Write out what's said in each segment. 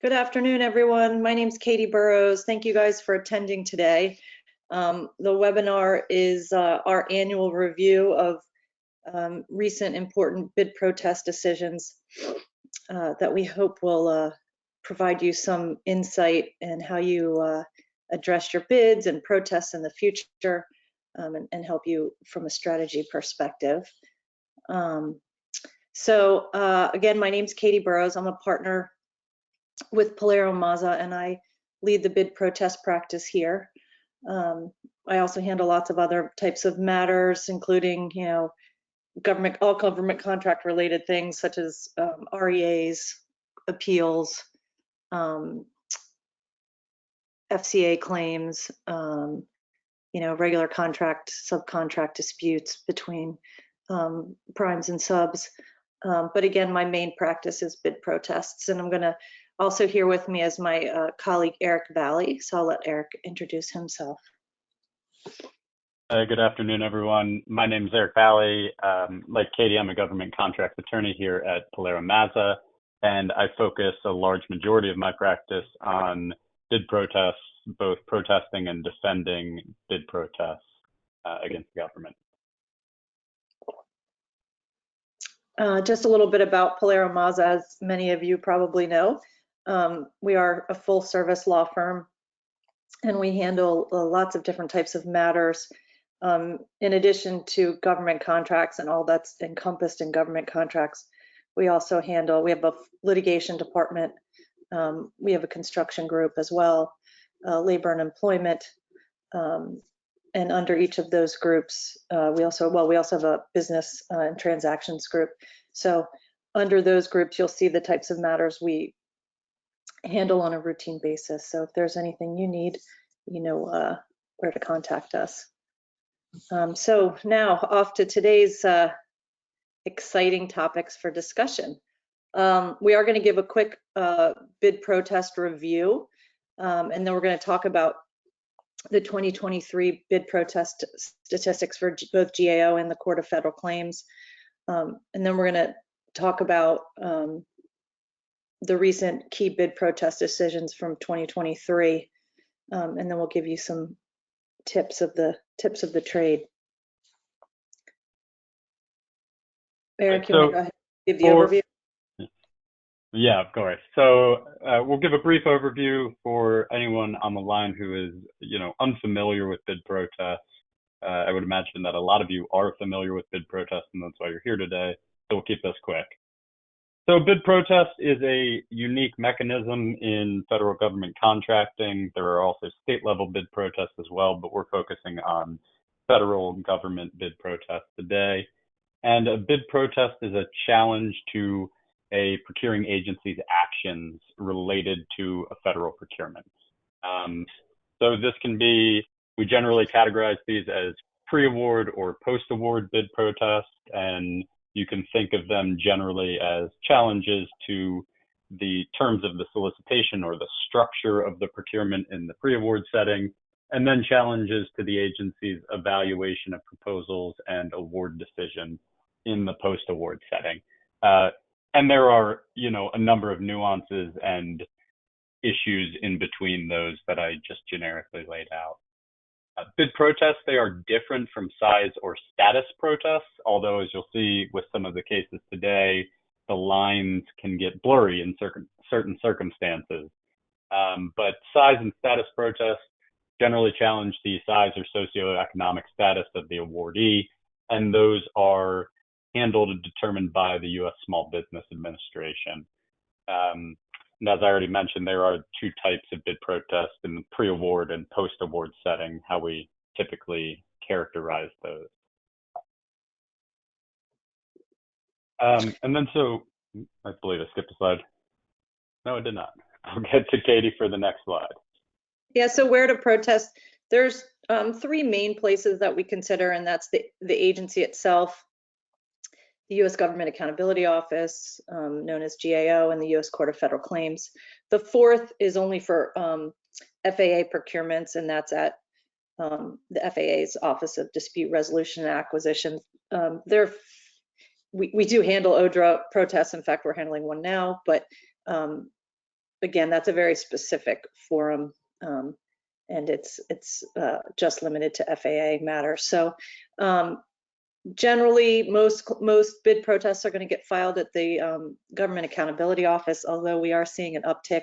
Good afternoon, everyone. My name is Katie Burrows. Thank you guys for attending today. The webinar is our annual review of recent important bid protest decisions that we hope will provide you some insight in how you address your bids and protests in the future and help you from a strategy perspective. Again, my name is Katie Burrows. I'm a partner with PilieroMazza, and I lead the bid protest practice here. I also handle lots of other types of matters, including, all government contract related things such as REAs, appeals, FCA claims, regular contract, subcontract disputes between primes and subs. But again, my main practice is bid protests, and I'm going to also here with me is my colleague, Eric Valle. So I'll let Eric introduce himself. Good afternoon, everyone. My name is Eric Valle. Like Katie, I'm a government contract attorney here at PilieroMazza, and I focus a large majority of my practice on bid protests, both protesting and defending bid protests against the government. Just a little bit about PilieroMazza, as many of you probably know. We are a full service law firm, and we handle lots of different types of matters. In addition to government contracts and all that's encompassed in government contracts, we also we have a litigation department, we have a construction group as well, labor and employment, and under each of those groups, we also have a business and transactions group. So under those groups, you'll see the types of matters we handle on a routine basis. So if there's anything you need, you know where to contact us. So now off to today's exciting topics for discussion. We are going to give a quick bid protest review, and then we're going to talk about the 2023 bid protest statistics for both GAO and the Court of Federal Claims. And then we're going to talk about the recent key bid protest decisions from 2023, and then we'll give you some tips of the trade. Eric, you want to go ahead and give the overview? Yeah, of course. So we'll give a brief overview for anyone on the line who is, unfamiliar with bid protests. I would imagine that a lot of you are familiar with bid protests, and that's why you're here today. So we'll keep this quick. So bid protest is a unique mechanism in federal government contracting. There are also state level bid protests as well, but we're focusing on federal government bid protests today. And a bid protest is a challenge to a procuring agency's actions related to a federal procurement. So this can be, we generally categorize these as pre-award or post-award bid protests, and you can think of them generally as challenges to the terms of the solicitation or the structure of the procurement in the pre-award setting, and then challenges to the agency's evaluation of proposals and award decision in the post-award setting. And there are, a number of nuances and issues in between those that I just generically laid out. Bid protests, they are different from size or status protests, although as you'll see with some of the cases today, the lines can get blurry in certain circumstances. But size and status protests generally challenge the size or socioeconomic status of the awardee, and those are handled and determined by the U.S. Small Business Administration. And as I already mentioned, there are two types of bid protests in the pre-award and post-award setting, how we typically characterize those. And then so, I believe I skipped a slide. No, I did not. I'll get to Katie for the next slide. Yeah, so where to protest, there's three main places that we consider, and that's the agency itself, the U.S. Government Accountability Office, known as GAO, and the U.S. Court of Federal Claims. The fourth is only for FAA procurements, and that's at the FAA's Office of Dispute Resolution and Acquisition. We do handle ODRA protests. In fact, we're handling one now, but again, that's a very specific forum, and it's just limited to FAA matters. So generally, most bid protests are going to get filed at the Government Accountability Office, although we are seeing an uptick,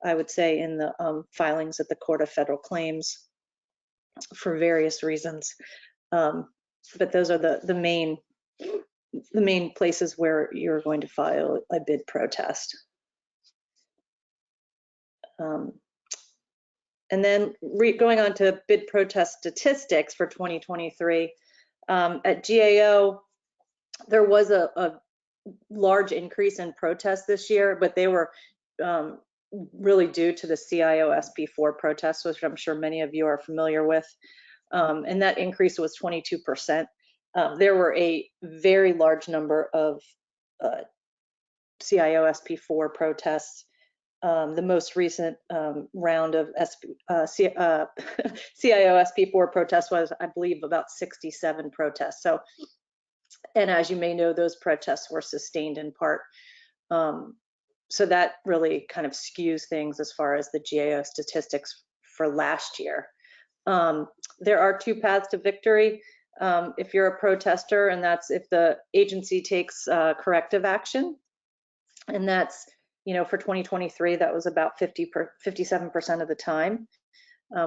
I would say, in the filings at the Court of Federal Claims for various reasons. But those are the main places where you're going to file a bid protest. And then going on to bid protest statistics for 2023, at GAO, there was a large increase in protests this year, but they were really due to the CIO SP4 protests, which I'm sure many of you are familiar with. And that increase was 22%. There were a very large number of CIO SP4 protests. The most recent round of CIO SP4 protests was, I believe, about 67 protests. So, and as you may know, those protests were sustained in part. So that really kind of skews things as far as the GAO statistics for last year. There are two paths to victory. If you're a protester, and that's if the agency takes corrective action, and that's, you know, for 2023, that was about 57% of the time,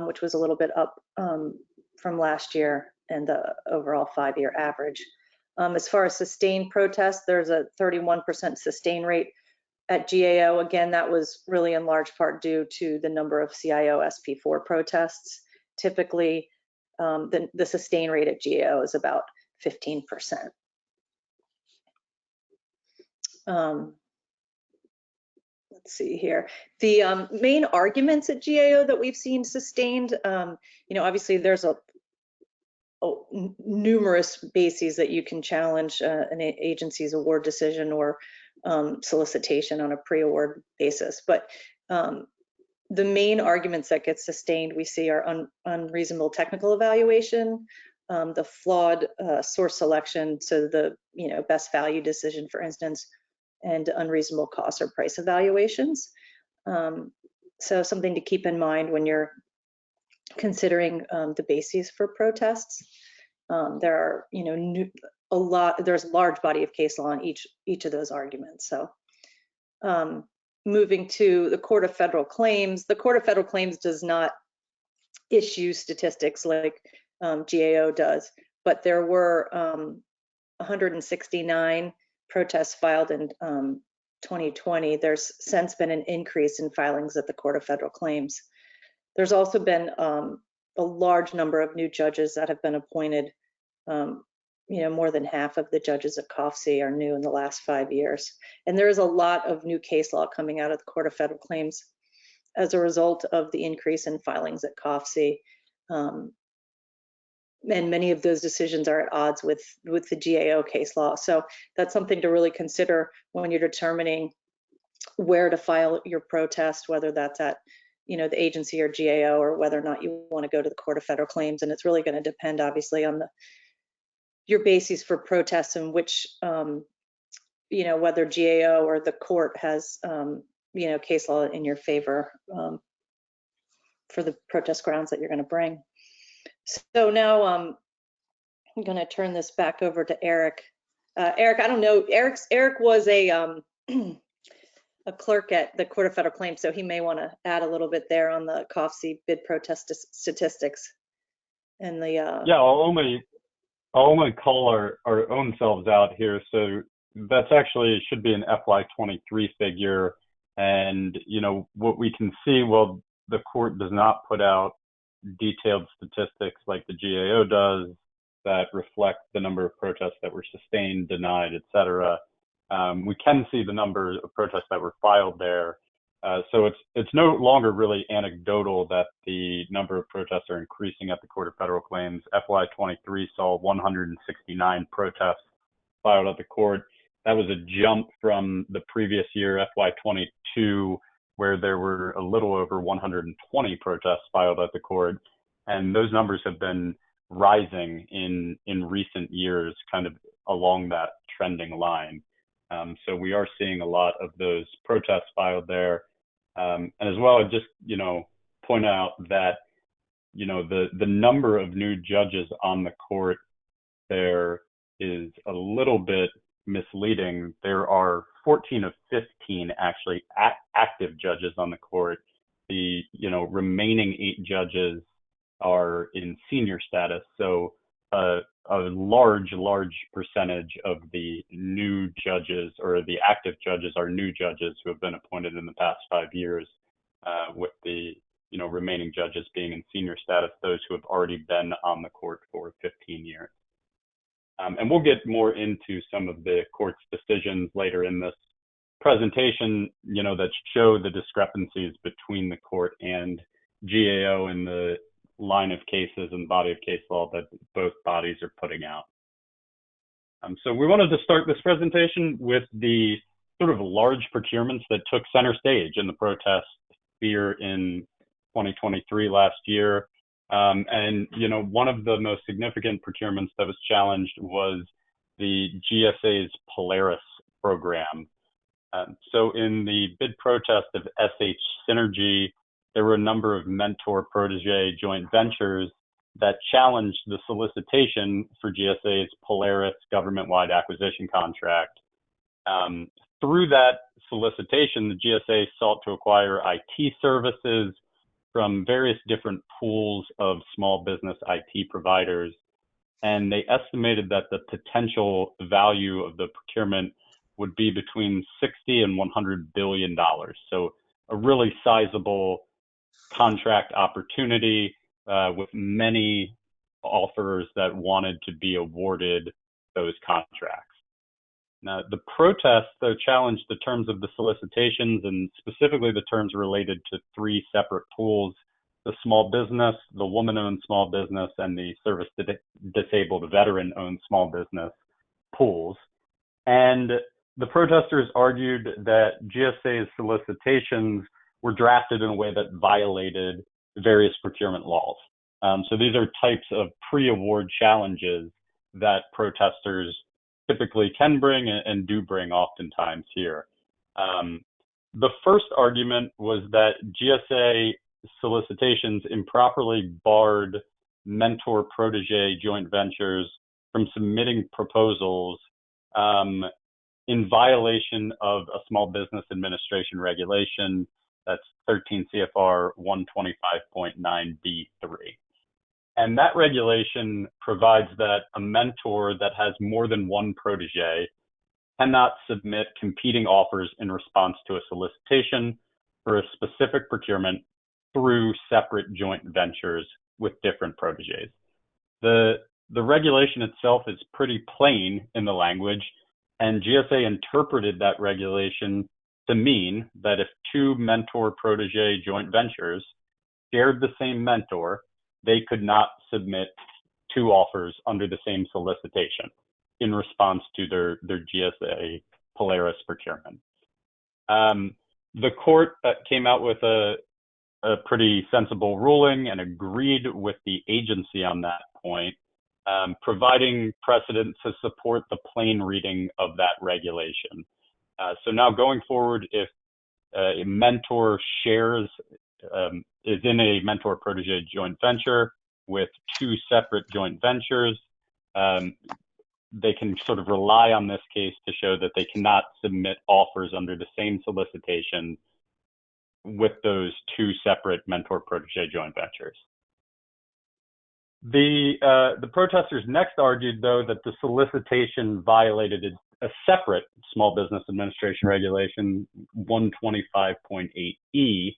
which was a little bit up from last year and the overall 5-year average. As far as sustained protests, there's a 31% sustain rate at GAO. Again, that was really in large part due to the number of CIO SP4 protests. Typically, the sustain rate at GAO is about 15%. Let's see here. The main arguments at GAO that we've seen sustained, you know, obviously there's numerous bases that you can challenge an agency's award decision or solicitation on a pre-award basis. But the main arguments that get sustained we see are unreasonable technical evaluation, the flawed source selection, so the, you know, best value decision, for instance, and unreasonable cost or price evaluations. So something to keep in mind when you're considering the bases for protests. There are, you know, there's a large body of case law on each of those arguments. So moving to the Court of Federal Claims, the Court of Federal Claims does not issue statistics like GAO does, but there were 169 protests filed in 2020. There's since been an increase in filings at the Court of Federal Claims. There's also been a large number of new judges that have been appointed. You know, more than half of the judges at COFC are new in the last 5 years. And there is a lot of new case law coming out of the Court of Federal Claims as a result of the increase in filings at COFC. And many of those decisions are at odds with the GAO case law. So that's something to really consider when you're determining where to file your protest, whether that's at, you know, the agency or GAO, or whether or not you want to go to the Court of Federal Claims. And it's really going to depend, obviously, on your basis for protests and which, you know, whether GAO or the court has, you know, case law in your favor for the protest grounds that you're going to bring. So now I'm going to turn this back over to Eric. Eric, I don't know, Eric was a clerk at the Court of Federal Claims, so he may want to add a little bit there on the COFC bid protest statistics. And the yeah, I'll only call our own selves out here. So that's actually should be an FY23 figure, and you know what we can see. Well, the court does not put out detailed statistics like the GAO does that reflect the number of protests that were sustained, denied, etc. We can see the number of protests that were filed there. So it's no longer really anecdotal that the number of protests are increasing at the Court of Federal Claims. FY23 saw 169 protests filed at the court. That was a jump from the previous year, FY22, where there were a little over 120 protests filed at the court. And those numbers have been rising in recent years, kind of along that trending line. So we are seeing a lot of those protests filed there. And as well, I'd just, point out that, the number of new judges on the court there is a little bit misleading. There are 14 of 15 actually active judges on the court. The remaining 8 judges are in senior status. So a large percentage of the new judges or the active judges are new judges who have been appointed in the past 5 years, with the remaining judges being in senior status, those who have already been on the court for 15 years. And we'll get more into some of the court's decisions later in this presentation, that show the discrepancies between the court and GAO in the line of cases and body of case law that both bodies are putting out. So we wanted to start this presentation with the sort of large procurements that took center stage in the protest sphere in 2023 last year. And, one of the most significant procurements that was challenged was the GSA's Polaris program. So in the bid protest of SH Synergy, there were a number of mentor-protege joint ventures that challenged the solicitation for GSA's Polaris government-wide acquisition contract. Through that solicitation, the GSA sought to acquire IT services from various different pools of small business IT providers. And they estimated that the potential value of the procurement would be between $60 and $100 billion. So a really sizable contract opportunity with many offers that wanted to be awarded those contracts. Now, the protest, though, challenged the terms of the solicitations and specifically the terms related to 3 separate pools: the small business, the woman-owned small business, and the service-disabled veteran-owned small business pools. And the protesters argued that GSA's solicitations were drafted in a way that violated various procurement laws. So these are types of pre-award challenges that protesters typically can bring and do bring oftentimes here. The first argument was that GSA solicitations improperly barred mentor-protege joint ventures from submitting proposals in violation of a Small Business Administration regulation, that's 13 CFR 125.9B3. And that regulation provides that a mentor that has more than one protege cannot submit competing offers in response to a solicitation for a specific procurement through separate joint ventures with different proteges. The regulation itself is pretty plain in the language, and GSA interpreted that regulation to mean that if 2 mentor-protege joint ventures shared the same mentor, they could not submit 2 offers under the same solicitation in response to their GSA Polaris procurement. The court came out with a pretty sensible ruling and agreed with the agency on that point, providing precedent to support the plain reading of that regulation. So now going forward, if a mentor shares, is in a mentor-protege joint venture with 2 separate joint ventures, they can sort of rely on this case to show that they cannot submit offers under the same solicitation with those 2 separate mentor-protege joint ventures. The protesters next argued, though, that the solicitation violated a separate Small Business Administration regulation, 125.8E,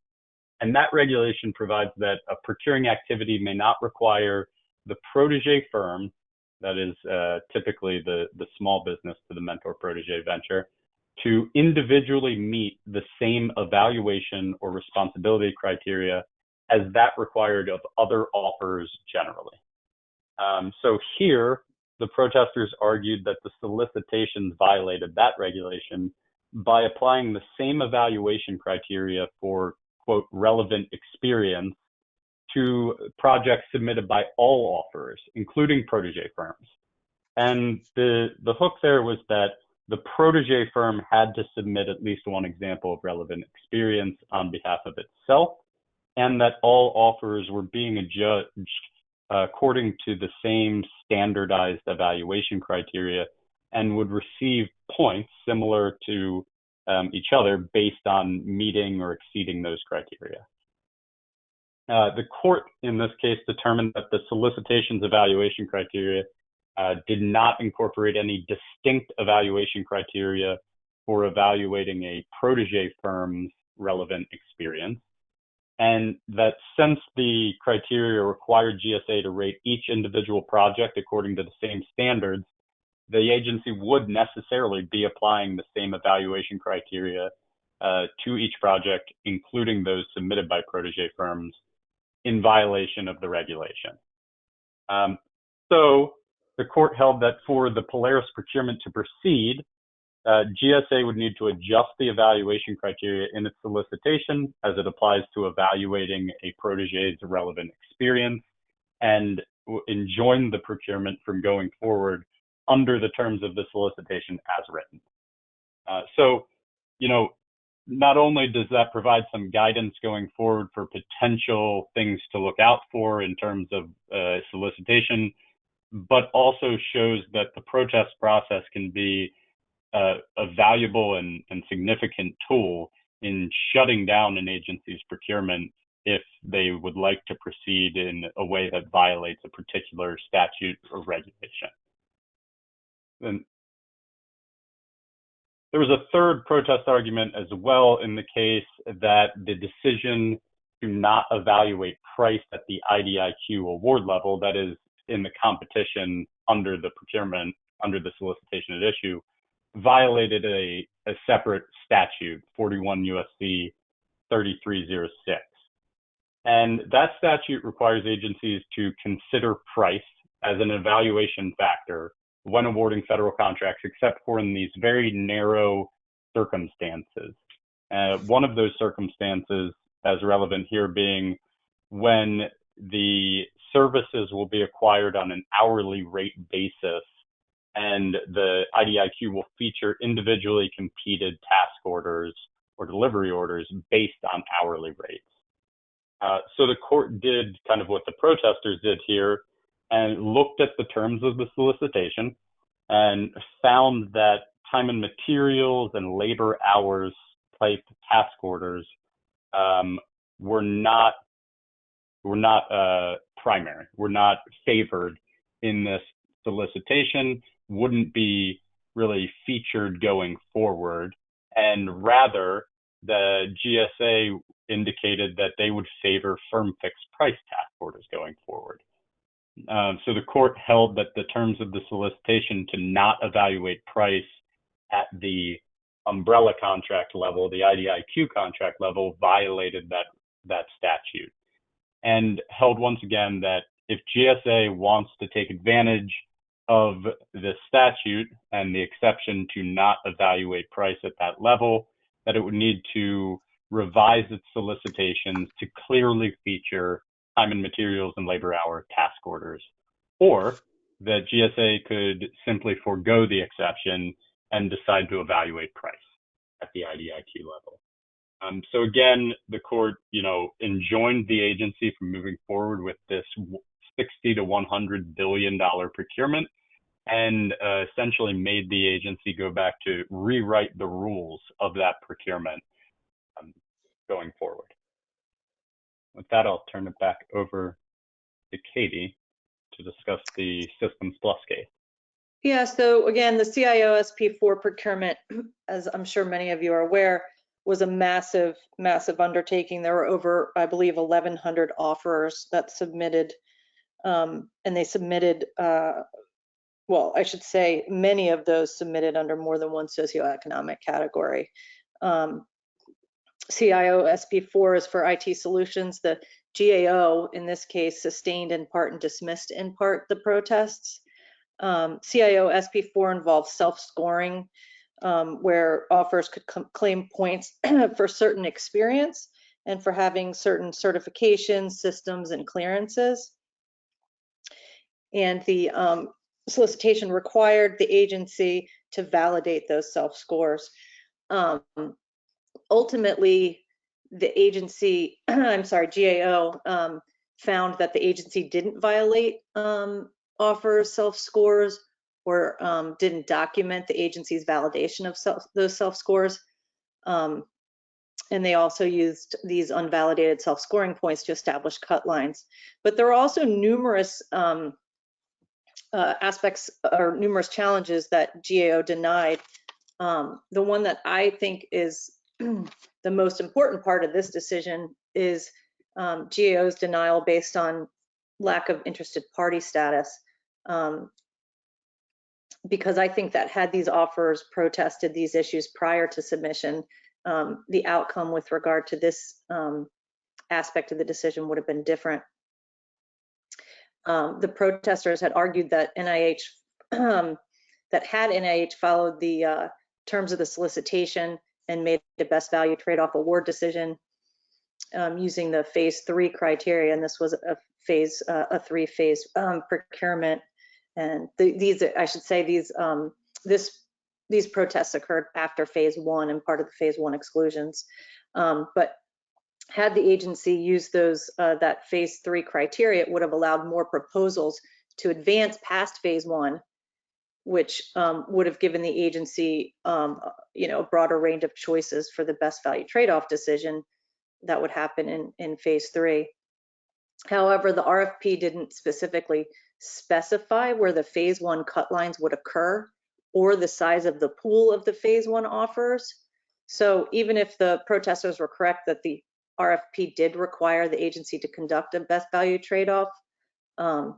and that regulation provides that a procuring activity may not require the protege firm, that is typically the small business to the mentor-protege venture, to individually meet the same evaluation or responsibility criteria as that required of other offers generally. So here, the protesters argued that the solicitations violated that regulation by applying the same evaluation criteria for, quote, relevant experience to projects submitted by all offers, including protege firms. And the hook there was that the protege firm had to submit at least one example of relevant experience on behalf of itself, and that all offers were being adjudged according to the same standardized evaluation criteria and would receive points similar to each other based on meeting or exceeding those criteria. The court in this case determined that the solicitation's evaluation criteria did not incorporate any distinct evaluation criteria for evaluating a protege firm's relevant experience, and that since the criteria required GSA to rate each individual project according to the same standards, the agency would necessarily be applying the same evaluation criteria to each project, including those submitted by protege firms, in violation of the regulation. So the court held that for the Polaris procurement to proceed, GSA would need to adjust the evaluation criteria in its solicitation as it applies to evaluating a protege's relevant experience, and enjoin the procurement from going forward under the terms of the solicitation as written. So, not only does that provide some guidance going forward for potential things to look out for in terms of solicitation, but also shows that the protest process can be a valuable and significant tool in shutting down an agency's procurement if they would like to proceed in a way that violates a particular statute or regulation. And there was a third protest argument as well in the case that the decision to not evaluate price at the IDIQ award level, that is in the competition under the procurement, under the solicitation at issue, violated a separate statute, 41 U.S.C. 3306. And that statute requires agencies to consider price as an evaluation factor when awarding federal contracts, except for in these very narrow circumstances. One of those circumstances, as relevant here, being when the services will be acquired on an hourly rate basis, and the IDIQ will feature individually competed task orders or delivery orders based on hourly rates. So the court did kind of what the protesters did here and looked at the terms of the solicitation and found that time and materials and labor hours type task orders were not primary, were not favored in this solicitation, wouldn't be really featured going forward, and rather the GSA indicated that they would favor firm fixed price task orders going forward. So the court held that the terms of the solicitation to not evaluate price at the umbrella contract level, the IDIQ contract level, violated that statute, and held once again that if GSA wants to take advantage of the statute and the exception to not evaluate price at that level, that it would need to revise its solicitations to clearly feature time and materials and labor hour task orders, or that GSA could simply forego the exception and decide to evaluate price at the IDIQ level. So again, the court, enjoined the agency from moving forward with this $60 to $100 billion procurement, and essentially made the agency go back to rewrite the rules of that procurement going forward. With that, I'll turn it back over to Katie to discuss the Systems Plus case. Yeah, so again, the CIO SP4 procurement, as I'm sure many of you are aware, was a massive, massive undertaking. There were over, I believe, 1,100 offers that submitted, and they submitted, well, I should say many of those submitted under more than one socioeconomic category. CIO SP4 is for IT solutions. The GAO, in this case, sustained in part and dismissed in part the protests. CIO SP4 involves self-scoring, where offers could claim points for certain experience and for having certain certifications, systems, and clearances. And the solicitation required the agency to validate those self-scores. Ultimately, the agency, I'm sorry, GAO, found that the agency didn't violate offer self-scores or didn't document the agency's validation of those self-scores. And they also used these unvalidated self-scoring points to establish cut lines. But there are also numerous aspects or numerous challenges that GAO denied. The one that I think is the most important part of this decision is GAO's denial based on lack of interested party status. Because I think that had these offers protested these issues prior to submission, the outcome with regard to this aspect of the decision would have been different. The protesters had argued that NIH, that had NIH followed the terms of the solicitation and made the best value trade-off award decision using the phase 3 criteria, and this was a 3-phase procurement. And these, I should say, these protests occurred after phase 1 and part of the phase 1 exclusions. But had the agency used those that phase 3 criteria, it would have allowed more proposals to advance past phase 1, which would have given the agency a broader range of choices for the best value trade-off decision that would happen in phase 3. However, the RFP didn't specifically specify where the phase 1 cut lines would occur or the size of the pool of the phase 1 offers. So even if the protesters were correct that the RFP did require the agency to conduct a best value trade-off, the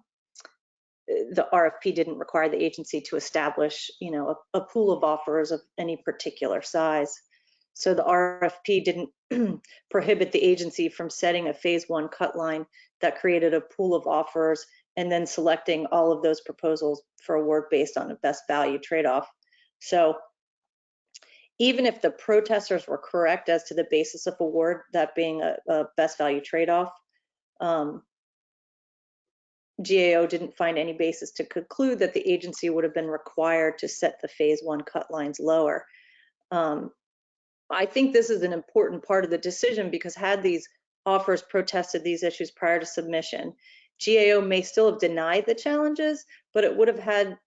RFP didn't require the agency to establish, a pool of offers of any particular size. So the RFP didn't prohibit the agency from setting a phase 1 cut line that created a pool of offers and then selecting all of those proposals for award based on a best value trade-off. So even if the protesters were correct as to the basis of award, that being a best value trade-off, GAO didn't find any basis to conclude that the agency would have been required to set the phase 1 cut lines lower. I think this is an important part of the decision because had these offers protested these issues prior to submission, GAO may still have denied the challenges, but it would have had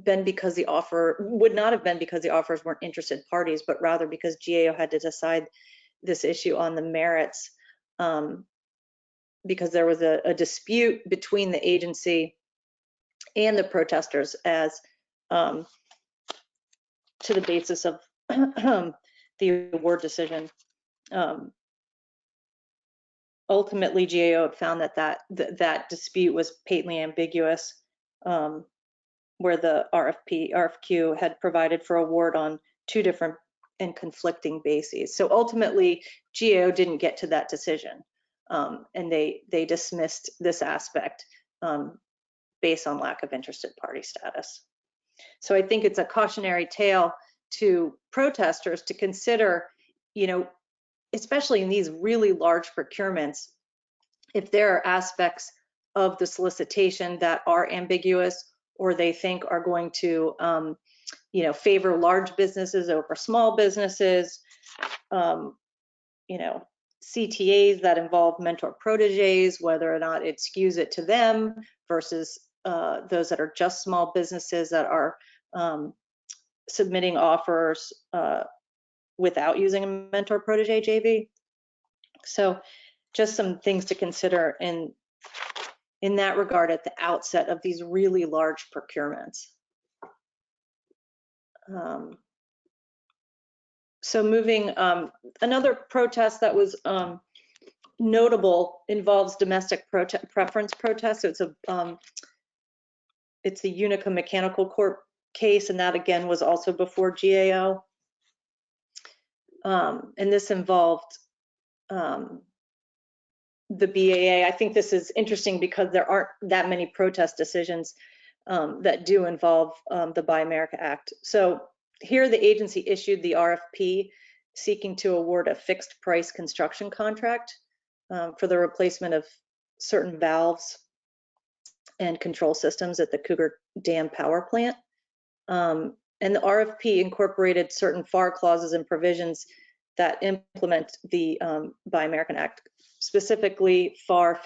been because the offer would not have been because the offers weren't interested parties, but rather because GAO had to decide this issue on the merits because there was a dispute between the agency and the protesters as to the basis of the award decision. Ultimately, GAO found that dispute was patently ambiguous, where the RFQ had provided for award on 2 different and conflicting bases. So ultimately, GAO didn't get to that decision, and they dismissed this aspect based on lack of interested party status. So I think it's a cautionary tale to protesters to consider, especially in these really large procurements, if there are aspects of the solicitation that are ambiguous or they think are going to, favor large businesses over small businesses, CTAs that involve mentor proteges, whether or not it skews it to them versus those that are just small businesses that are submitting offers without using a mentor protege JV. So just some things to consider in that regard at the outset of these really large procurements. So moving, another protest that was notable involves domestic preference protests. So it's the Unica Mechanical Corp case, and that again was also before GAO. And this involved the BAA. I think this is interesting because there aren't that many protest decisions that do involve the Buy America Act. So here the agency issued the RFP seeking to award a fixed price construction contract for the replacement of certain valves and control systems at the Cougar Dam power plant. And the RFP incorporated certain FAR clauses and provisions that implement the Buy American Act, specifically FAR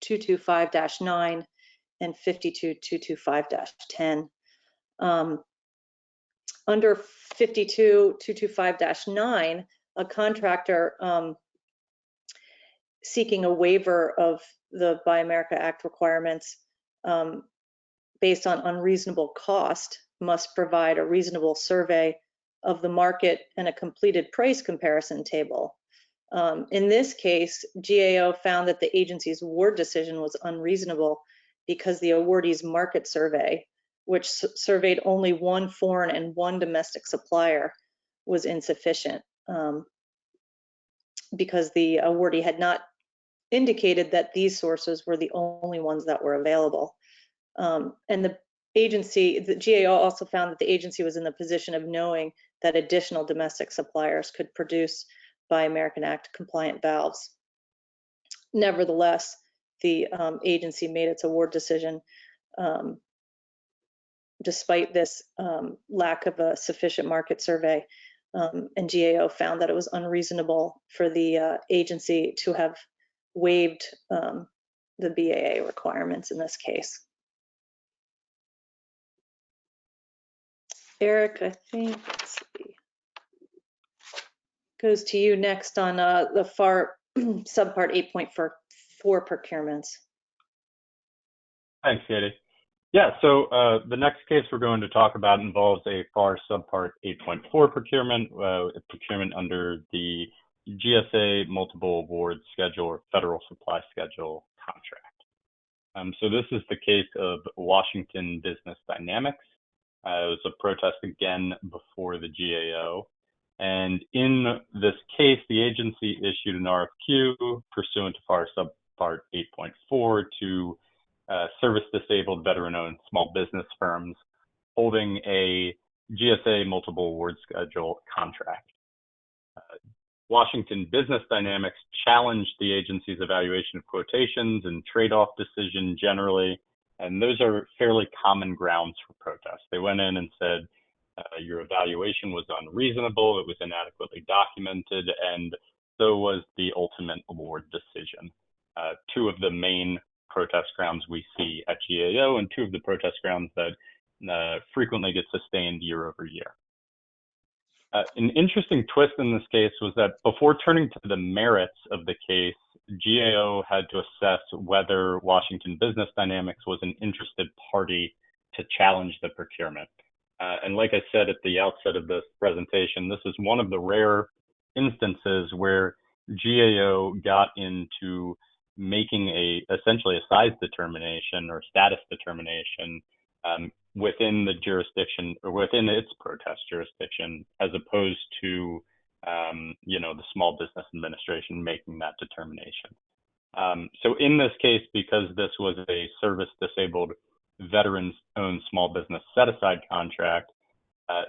52225-9 and 52225-10. Under 52225-9, a contractor seeking a waiver of the Buy America Act requirements based on unreasonable cost must provide a reasonable survey of the market and a completed price comparison table. In this case, GAO found that the agency's award decision was unreasonable because the awardee's market survey, which surveyed only one foreign and one domestic supplier, was insufficient because the awardee had not indicated that these sources were the only ones that were available. And the GAO also found that the agency was in the position of knowing that additional domestic suppliers could produce Buy American Act compliant valves. Nevertheless, the agency made its award decision despite this lack of a sufficient market survey, and GAO found that it was unreasonable for the agency to have waived the BAA requirements in this case. Eric, I think, let's see, goes to you next on the FAR subpart 8.4 procurements. Thanks, Katie. Yeah, so the next case we're going to talk about involves a FAR subpart 8.4 procurement, procurement under the GSA Multiple Award Schedule or Federal Supply Schedule contract. So this is the case of Washington Business Dynamics. It was a protest again before the GAO. And in this case, the agency issued an RFQ pursuant to FAR subpart 8.4 to service disabled veteran-owned small business firms holding a GSA Multiple Award Schedule contract. Washington Business Dynamics challenged the agency's evaluation of quotations and trade-off decision generally, and those are fairly common grounds for protest. They went in and said, your evaluation was unreasonable, it was inadequately documented, and so was the ultimate award decision. Two of the main protest grounds we see at GAO and two of the protest grounds that frequently get sustained year over year. An interesting twist in this case was that before turning to the merits of the case, GAO had to assess whether Washington Business Dynamics was an interested party to challenge the procurement. And like I said at the outset of this presentation, this is one of the rare instances where GAO got into making essentially a size determination or status determination within the jurisdiction or within its protest jurisdiction, as opposed to the Small Business Administration making that determination. So in this case, because this was a service disabled veterans-owned small business set-aside contract,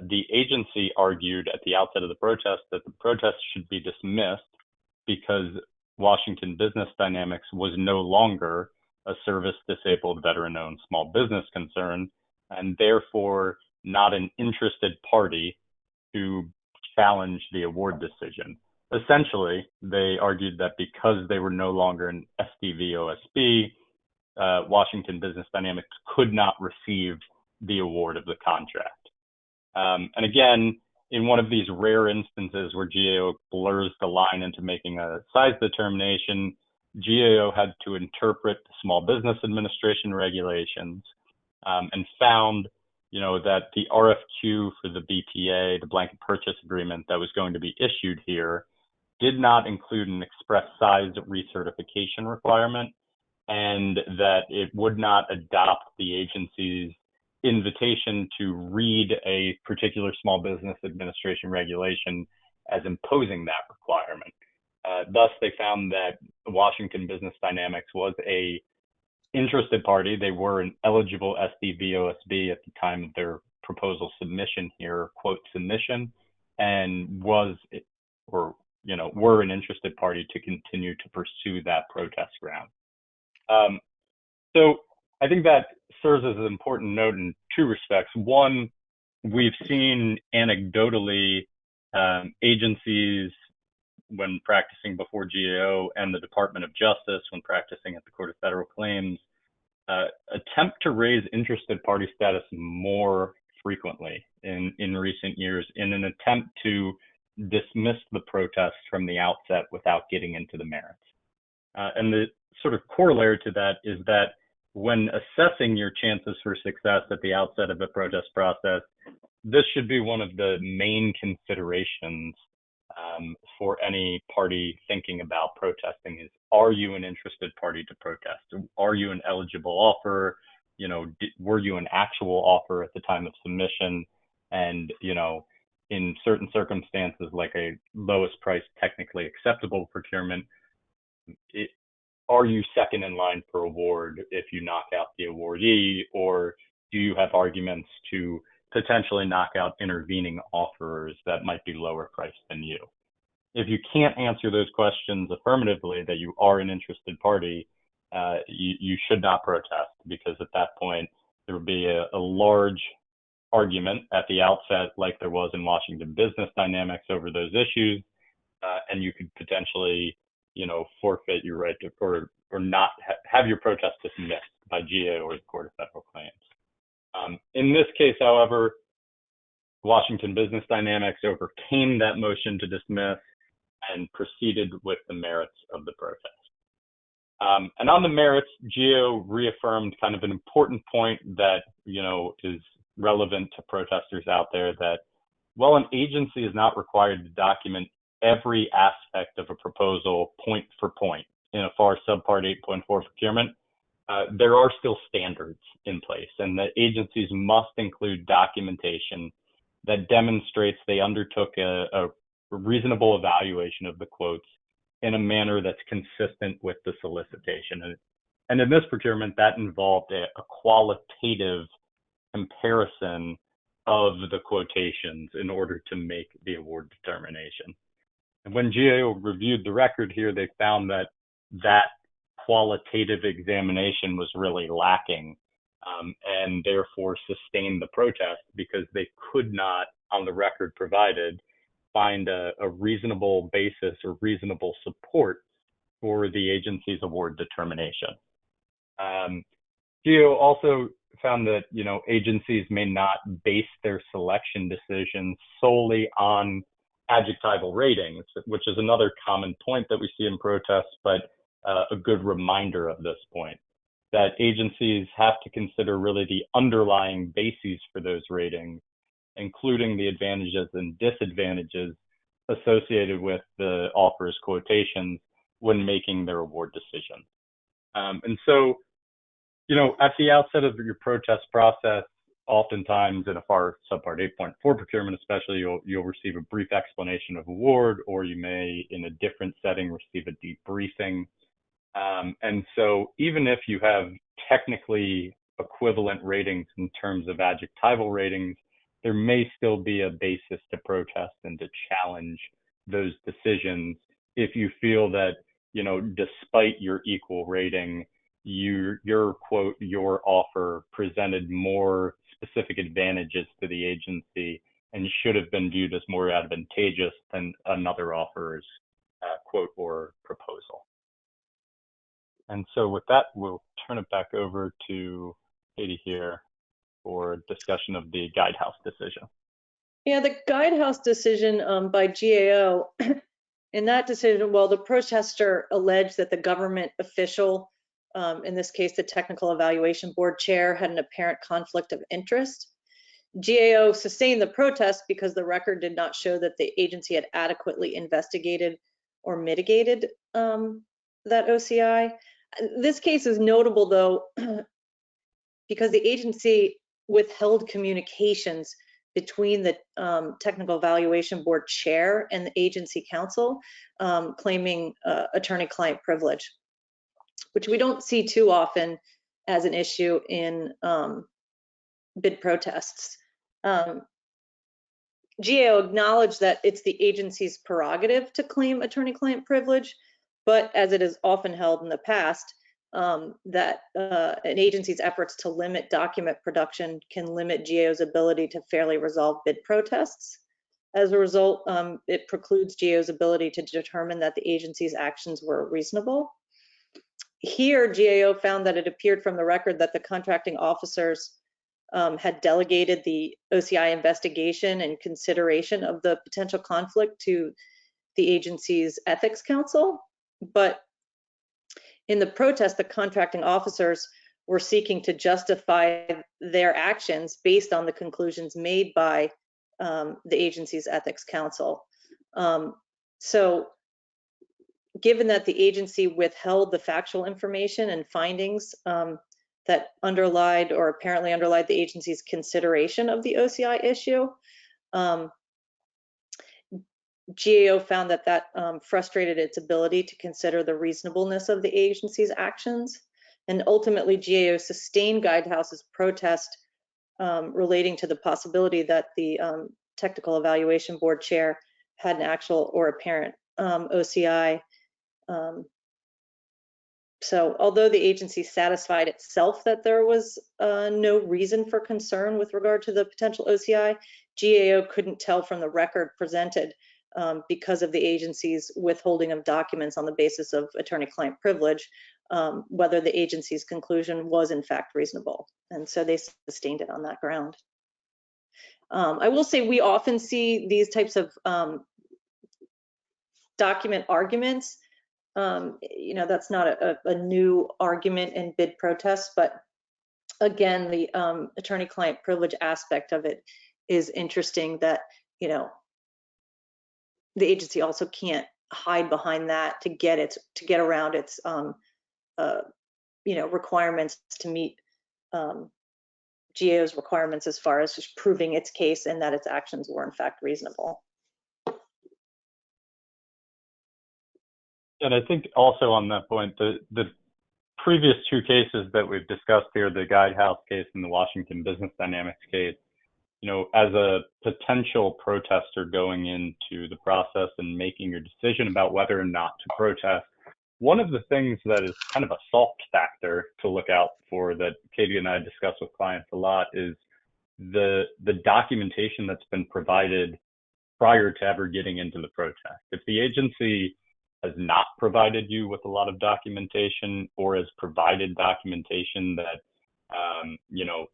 the agency argued at the outset of the protest that the protest should be dismissed because Washington Business Dynamics was no longer a service disabled veteran-owned small business concern, and therefore not an interested party to challenge the award decision. Essentially, they argued that because they were no longer an SDVOSB, Washington Business Dynamics could not receive the award of the contract. And again, in one of these rare instances where GAO blurs the line into making a size determination, GAO had to interpret the Small Business Administration regulations and found that the RFQ for the BPA, the blanket purchase agreement that was going to be issued here, did not include an express size recertification requirement, and that it would not adopt the agency's invitation to read a particular Small Business Administration regulation as imposing that requirement. Thus, they found that Washington Business Dynamics was a interested party. They were an eligible SDVOSB at the time of their proposal submission here, quote, submission, and were an interested party to continue to pursue that protest ground. So I think that serves as an important note in two respects. One, we've seen anecdotally agencies when practicing before GAO and the Department of Justice when practicing at the Court of Federal Claims attempt to raise interested party status more frequently in recent years in an attempt to dismiss the protest from the outset without getting into the merits. And the sort of corollary to that is that when assessing your chances for success at the outset of a protest process, this should be one of the main considerations for any party thinking about protesting is, are you an interested party to protest? Are you an eligible offeror? Were you an actual offer at the time of submission? And, in certain circumstances, like a lowest price technically acceptable procurement, are you second in line for award if you knock out the awardee, or do you have arguments to potentially knock out intervening offerers that might be lower priced than you? If you can't answer those questions affirmatively that you are an interested party, you should not protest, because at that point there would be a large argument at the outset, like there was in Washington Business Dynamics over those issues, and you could potentially, forfeit your right to, or not have your protest dismissed by GAO or the Court of Federal Claims. In this case, however, Washington Business Dynamics overcame that motion to dismiss and proceeded with the merits of the protest. And on the merits, GAO reaffirmed kind of an important point that, is relevant to protesters out there, that while an agency is not required to document every aspect of a proposal point for point in a FAR subpart 8.4 procurement, there are still standards in place, and the agencies must include documentation that demonstrates they undertook a reasonable evaluation of the quotes in a manner that's consistent with the solicitation. And in this procurement, that involved a qualitative comparison of the quotations in order to make the award determination. And when GAO reviewed the record here, they found that qualitative examination was really lacking, and therefore sustained the protest because they could not, on the record provided, find a reasonable basis or reasonable support for the agency's award determination. GAO also found that, agencies may not base their selection decisions solely on adjectival ratings, which is another common point that we see in protests, but a good reminder of this point, that agencies have to consider really the underlying bases for those ratings, including the advantages and disadvantages associated with the offeror's quotations when making their award decision. And so, at the outset of your protest process, oftentimes in a FAR subpart 8.4 procurement especially, you'll receive a brief explanation of award, or you may, in a different setting, receive a debriefing. And so even if you have technically equivalent ratings in terms of adjectival ratings, there may still be a basis to protest and to challenge those decisions if you feel that, despite your equal rating, your quote, your offer presented more specific advantages to the agency and should have been viewed as more advantageous than another offeror's quote or proposal. And so with that, we'll turn it back over to Katie here for discussion of the Guidehouse decision. Yeah, the Guidehouse decision by GAO, in that decision, well, the protester alleged that the government official, in this case, the Technical Evaluation Board chair, had an apparent conflict of interest. GAO sustained the protest because the record did not show that the agency had adequately investigated or mitigated that OCI. This case is notable, though, because the agency withheld communications between the Technical Evaluation Board chair and the agency counsel, claiming attorney-client privilege, which we don't see too often as an issue in bid protests. GAO acknowledged that it's the agency's prerogative to claim attorney-client privilege, but as it is often held in the past, that an agency's efforts to limit document production can limit GAO's ability to fairly resolve bid protests. As a result, it precludes GAO's ability to determine that the agency's actions were reasonable. Here, GAO found that it appeared from the record that the contracting officers had delegated the OCI investigation and consideration of the potential conflict to the agency's ethics council. But in the protest, the contracting officers were seeking to justify their actions based on the conclusions made by the agency's ethics council. So given that the agency withheld the factual information and findings that underlied or apparently underlied the agency's consideration of the OCI issue, GAO found that that frustrated its ability to consider the reasonableness of the agency's actions. And ultimately, GAO sustained Guidehouse's protest relating to the possibility that the Technical Evaluation Board chair had an actual or apparent OCI. So although the agency satisfied itself that there was no reason for concern with regard to the potential OCI, GAO couldn't tell from the record presented because of the agency's withholding of documents on the basis of attorney-client privilege, whether the agency's conclusion was in fact reasonable. And so they sustained it on that ground. I will say we often see these types of document arguments. You know, that's not a new argument in bid protests, but again, the attorney-client privilege aspect of it is interesting that, you know, the agency also can't hide behind that to get around its you know, requirements to meet GAO's requirements as far as just proving its case and that its actions were in fact reasonable. And I think also on that point, the previous two cases that we've discussed here, the Guidehouse case and the Washington Business Dynamics case, you know, as a potential protester going into the process and making your decision about whether or not to protest, one of the things that is kind of a salt factor to look out for that Katie and I discuss with clients a lot is the documentation that's been provided prior to ever getting into the protest. If the agency has not provided you with a lot of documentation or has provided documentation that, you know,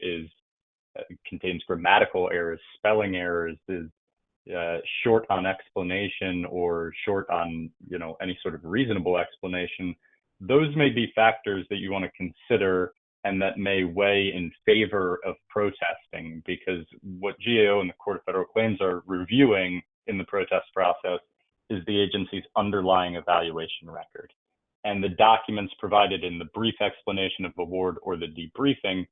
contains grammatical errors, spelling errors, is short on explanation or short on, you know, any sort of reasonable explanation, those may be factors that you want to consider and that may weigh in favor of protesting, because what GAO and the Court of Federal Claims are reviewing in the protest process is the agency's underlying evaluation record. And the documents provided in the brief explanation of award or the debriefing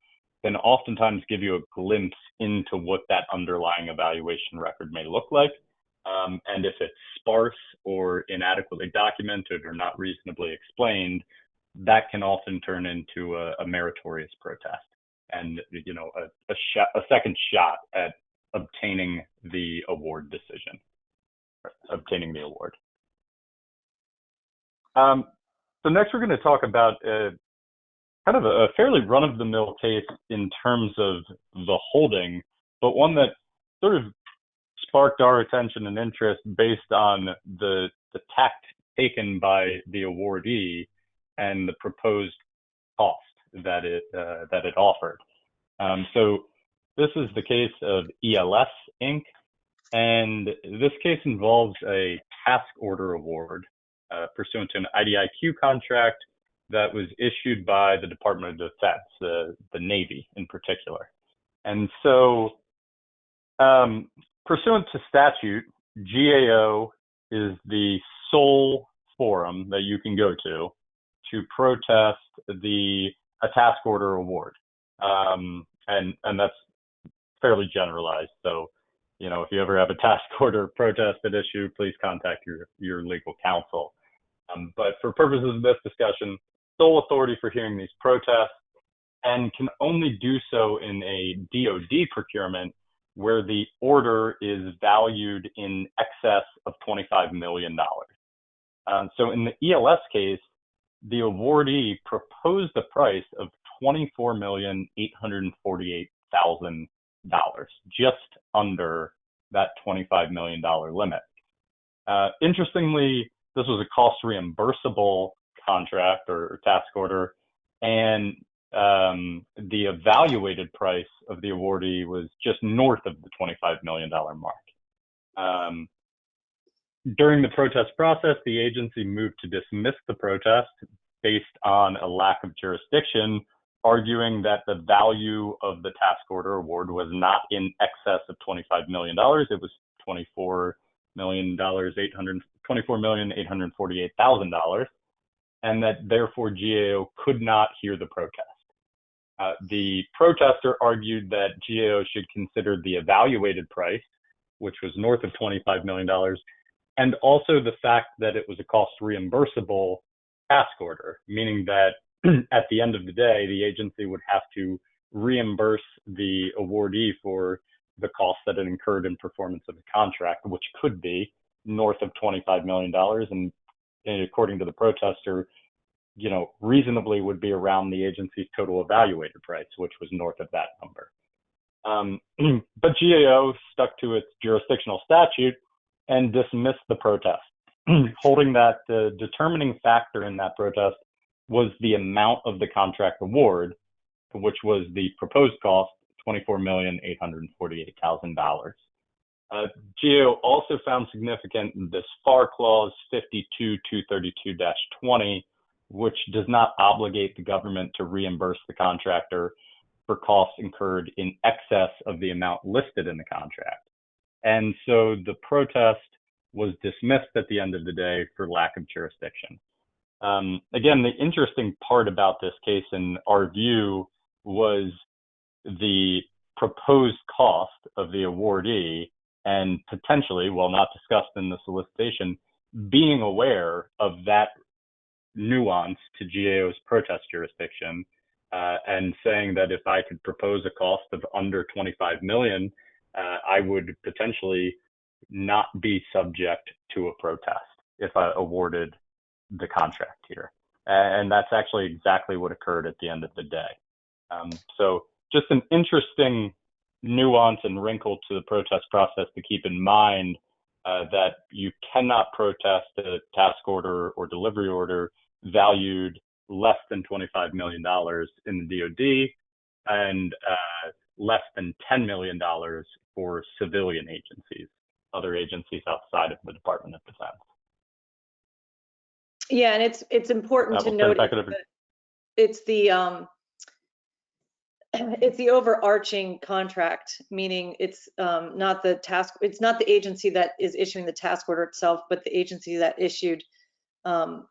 can oftentimes give you a glimpse into what that underlying evaluation record may look like. And if it's sparse or inadequately documented or not reasonably explained, that can often turn into a meritorious protest and, you know, a second shot at obtaining the award decision, obtaining the award. So next we're going to talk about kind of a fairly run-of-the-mill case in terms of the holding, but one that sort of sparked our attention and interest based on the tact taken by the awardee and the proposed cost that it offered. So this is the case of ELS Inc., and this case involves a task order award pursuant to an IDIQ contract that was issued by the Department of Defense, the Navy in particular. And so pursuant to statute, GAO is the sole forum that you can go to protest a task order award. And that's fairly generalized. So, you know, if you ever have a task order protest at issue, please contact your legal counsel. But for purposes of this discussion, sole authority for hearing these protests, and can only do so in a DoD procurement where the order is valued in excess of $25 million. So in the ELS case, the awardee proposed a price of $24,848,000, just under that $25 million limit. Interestingly, this was a cost reimbursable contract or task order, and the evaluated price of the awardee was just north of the $25 million mark. During the protest process, the agency moved to dismiss the protest based on a lack of jurisdiction, arguing that the value of the task order award was not in excess of $25 million. It was $24,848,000, and that therefore GAO could not hear the protest. The protester argued that GAO should consider the evaluated price, which was north of $25 million, and also the fact that it was a cost reimbursable task order, meaning that at the end of the day, the agency would have to reimburse the awardee for the costs that it incurred in performance of the contract, which could be north of $25 million. And according to the protester, reasonably would be around the agency's total evaluated price, which was north of that number. But GAO stuck to its jurisdictional statute and dismissed the protest, holding that the determining factor in that protest was the amount of the contract award, which was the proposed cost, $24,848,000. GAO also found significant this FAR clause 52232-20, which does not obligate the government to reimburse the contractor for costs incurred in excess of the amount listed in the contract. And so the protest was dismissed at the end of the day for lack of jurisdiction. Again, the interesting part about this case, in our view, was the proposed cost of the awardee, and potentially, while not discussed in the solicitation, being aware of that nuance to GAO's protest jurisdiction, and saying that if I could propose a cost of under 25 million, I would potentially not be subject to a protest if I awarded the contract here. And that's actually exactly what occurred at the end of the day. So just an interesting nuance and wrinkle to the protest process to keep in mind, that you cannot protest a task order or delivery order valued less than $25 million in the DoD and less than $10 million for civilian agencies, other agencies outside of the Department of Defense. Yeah, and it's important to note that it's the overarching contract, meaning it's not the agency that is issuing the task order itself, but the agency that issued the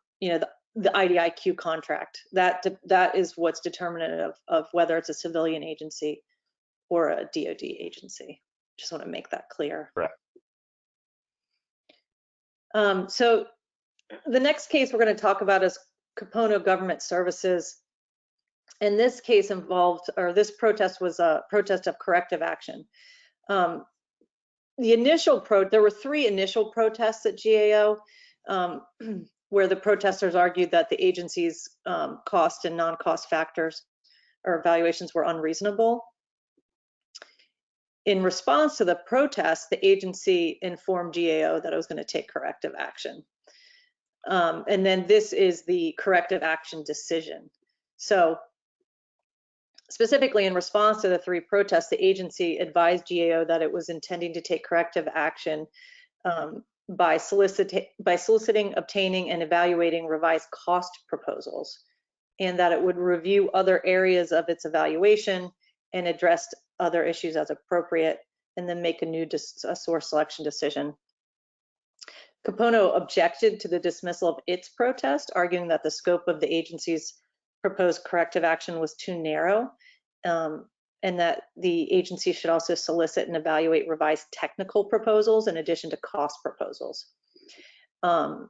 IDIQ contract. That is what's determinative of whether it's a civilian agency or a DoD agency. Just want to make that clear. Right. So the next case we're going to talk about is Capono Government Services. And this case this protest was a protest of corrective action. There were 3 initial protests at GAO, where the protesters argued that the agency's cost and non-cost factors or evaluations were unreasonable. In response to the protest, the agency informed GAO that it was going to take corrective action. And then this is the corrective action decision. So specifically in response to the 3 protests, the agency advised GAO that it was intending to take corrective action by soliciting, obtaining, and evaluating revised cost proposals, and that it would review other areas of its evaluation and address other issues as appropriate, and then make a new source selection decision. Capono objected to the dismissal of its protest, arguing that the scope of the agency's proposed corrective action was too narrow, and that the agency should also solicit and evaluate revised technical proposals in addition to cost proposals. Ultimately,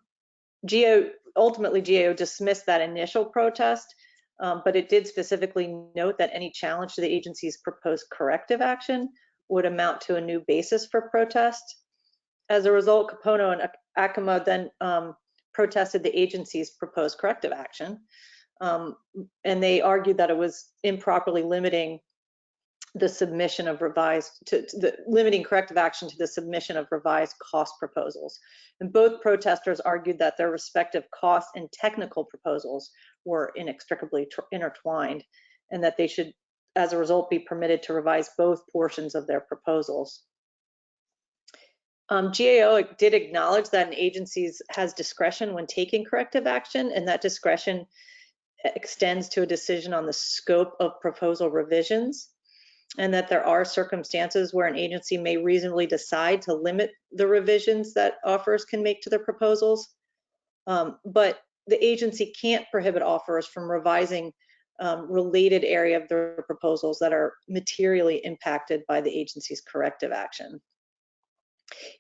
GAO dismissed that initial protest, but it did specifically note that any challenge to the agency's proposed corrective action would amount to a new basis for protest. As a result, Capono and Acoma then protested the agency's proposed corrective action. And they argued that it was improperly limiting the submission of limiting corrective action to the submission of revised cost proposals. And both protesters argued that their respective cost and technical proposals were inextricably intertwined, and that they should, as a result, be permitted to revise both portions of their proposals. GAO did acknowledge that an agency has discretion when taking corrective action, and that discretion extends to a decision on the scope of proposal revisions, and that there are circumstances where an agency may reasonably decide to limit the revisions that offers can make to their proposals. But the agency can't prohibit offers from revising related area of their proposals that are materially impacted by the agency's corrective action.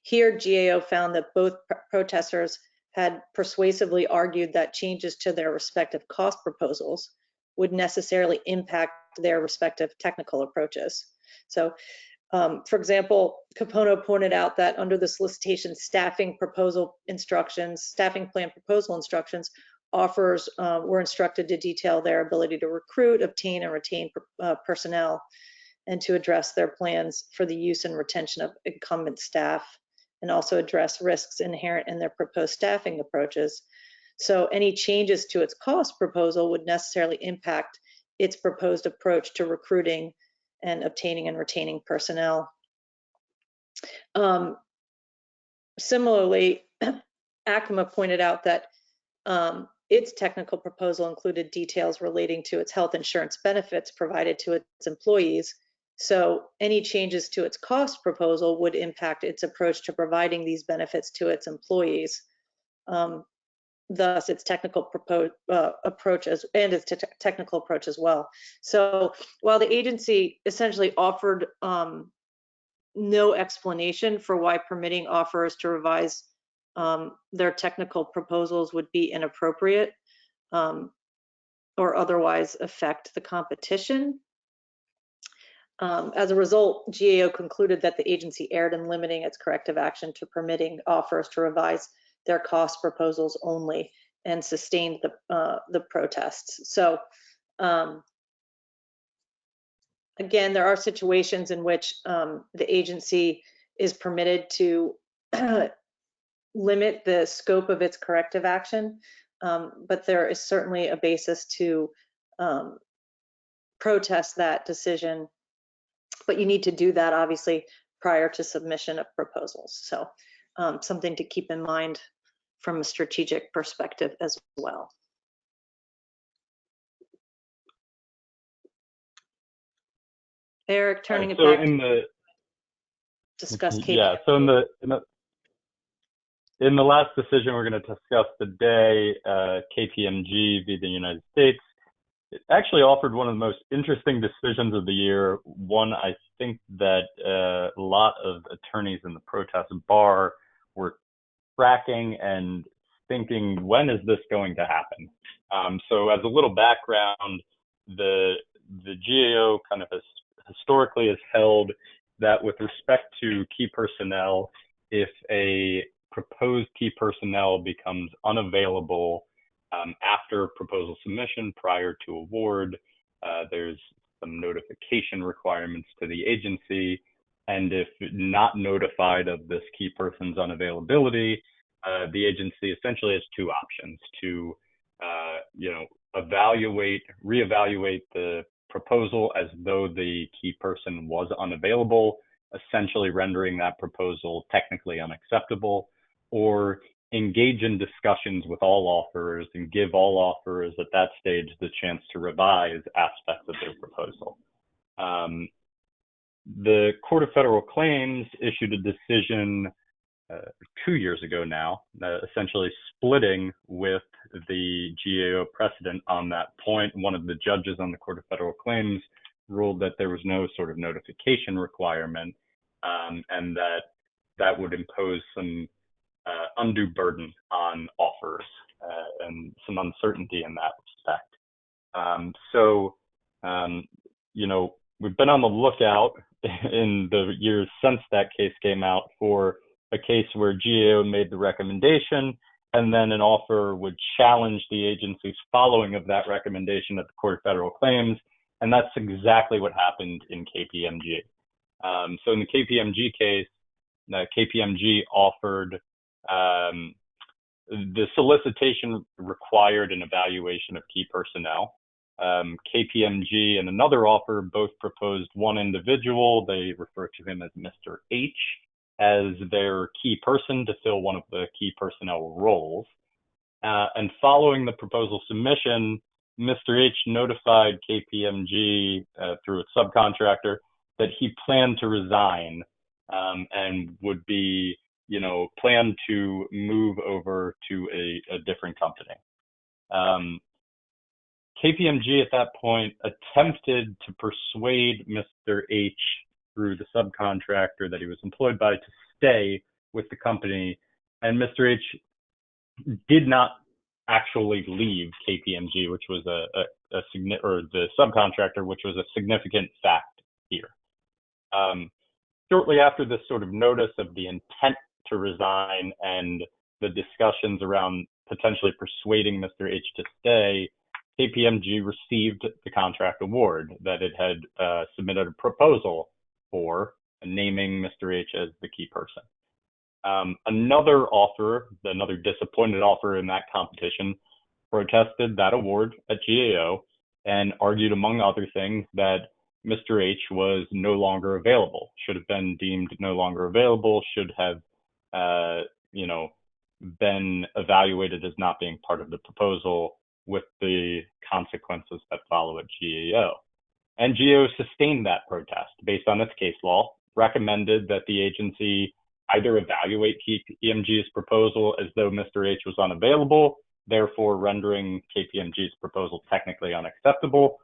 Here, GAO found that both protesters had persuasively argued that changes to their respective cost proposals would necessarily impact their respective technical approaches. So, for example, Capono pointed out that under the solicitation staffing plan proposal instructions, offers were instructed to detail their ability to recruit, obtain, and retain personnel, and to address their plans for the use and retention of incumbent staff, and also address risks inherent in their proposed staffing approaches. So any changes to its cost proposal would necessarily impact its proposed approach to recruiting and obtaining and retaining personnel. Similarly, ACMA pointed out that its technical proposal included details relating to its health insurance benefits provided to its employees. So any changes to its cost proposal would impact its approach to providing these benefits to its employees. Thus, its technical approach technical approach as well. So while the agency essentially offered no explanation for why permitting offers to revise their technical proposals would be inappropriate or otherwise affect the competition, as a result, GAO concluded that the agency erred in limiting its corrective action to permitting offers to revise their cost proposals only, and sustained the protests. So again, there are situations in which the agency is permitted to limit the scope of its corrective action, but there is certainly a basis to protest that decision. But you need to do that obviously prior to submission of proposals. So something to keep in mind from a strategic perspective as well. Eric, turning it back to discuss KPMG. Yeah, so in the last decision we're going to discuss today, KPMG v. the United States, it actually offered one of the most interesting decisions of the year, one I think that a lot of attorneys in the protest bar were tracking and thinking, when is this going to happen? So as a little background, the GAO kind of historically has held that with respect to key personnel, if a proposed key personnel becomes unavailable after proposal submission prior to award, there's some notification requirements to the agency, and if not notified of this key person's unavailability, the agency essentially has two options: to reevaluate the proposal as though the key person was unavailable, essentially rendering that proposal technically unacceptable, or engage in discussions with all offerers and give all offerers at that stage the chance to revise aspects of their proposal. The Court of Federal Claims issued a decision 2 years ago now, essentially splitting with the GAO precedent on that point. One of the judges on the Court of Federal Claims ruled that there was no sort of notification requirement, and that would impose some undue burden on offers and some uncertainty in that respect. We've been on the lookout in the years since that case came out for a case where GAO made the recommendation and then an offer would challenge the agency's following of that recommendation at the Court of Federal Claims, and that's exactly what happened in KPMG. So in the KPMG case, KPMG offered, the solicitation required an evaluation of key personnel. KPMG and another offer both proposed one individual. They refer to him as Mr. H as their key person to fill one of the key personnel roles. And following the proposal submission, Mr. H notified KPMG through its subcontractor that he planned to resign and would be, planned to move over to a different company. KPMG at that point attempted to persuade Mr. H through the subcontractor that he was employed by to stay with the company, and Mr. H did not actually leave KPMG, which was or the subcontractor, which was a significant fact here. Shortly after this sort of notice of the intent to resign and the discussions around potentially persuading Mr. H to stay, KPMG received the contract award that it had submitted a proposal for, naming Mr. H as the key person. Another offer, another disappointed offer in that competition, protested that award at GAO and argued, among other things, that Mr. H was no longer available, should have been deemed no longer available, should have, been evaluated as not being part of the proposal, with the consequences that follow at GAO. And GAO sustained that protest based on its case law, recommended that the agency either evaluate KPMG's proposal as though Mr. H was unavailable, therefore rendering KPMG's proposal technically unacceptable,